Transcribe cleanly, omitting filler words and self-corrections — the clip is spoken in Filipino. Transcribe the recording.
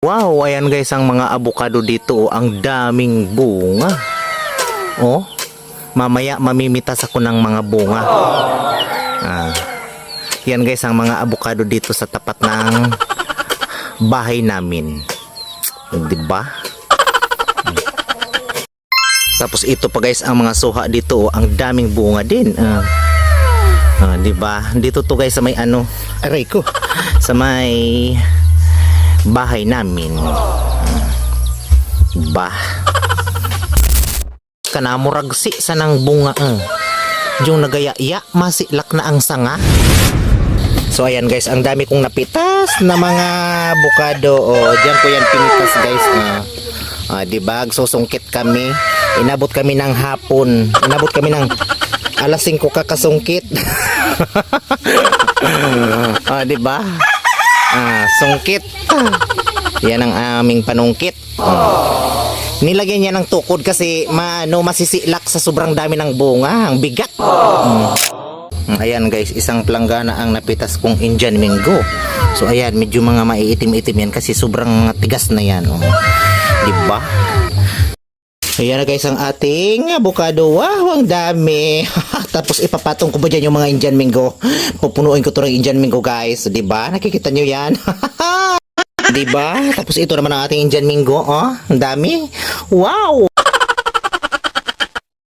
Wow, ayan guys ang mga avocado dito. Ang daming bunga. Oh, mamaya mamimitas ako ng mga bunga. Yan guys ang mga avocado dito sa tapat ng bahay namin. Diba? Tapos ito pa guys ang mga suha dito. Ang daming bunga din. Diba? Dito to guys sa may aray ko. Sa may bahay namin. Diba? Kanamuragsi sa nang bunga. Yung nagayaya, masilak na ang sanga. So ayan guys, ang dami kong napitas na mga avocado. Diyan ko yan pinitas guys. Diba? Susungkit kami. Inabot kami ng hapon. Inabot kami ng alas 5 kakasungkit. Diba? Sungkit. Yan ang aming panungkit. Nilagyan niya ng tukod kasi masisilak sa sobrang dami ng bunga. Ang bigat. Ayan guys, isang planggana ang napitas kong Indian mango. So ayan, medyo mga maiitim-itim yan kasi sobrang tigas na yan. Diba? Ayan na guys ang ating avocado. Wow, ang dami. Tapos ipapatong ko ba dyan yung mga Indian mango? Pupunuin ko to ng Indian mango guys. Diba? Nakikita nyo yan? Diba? Tapos ito naman ang ating Indian mango. Ang dami. Wow!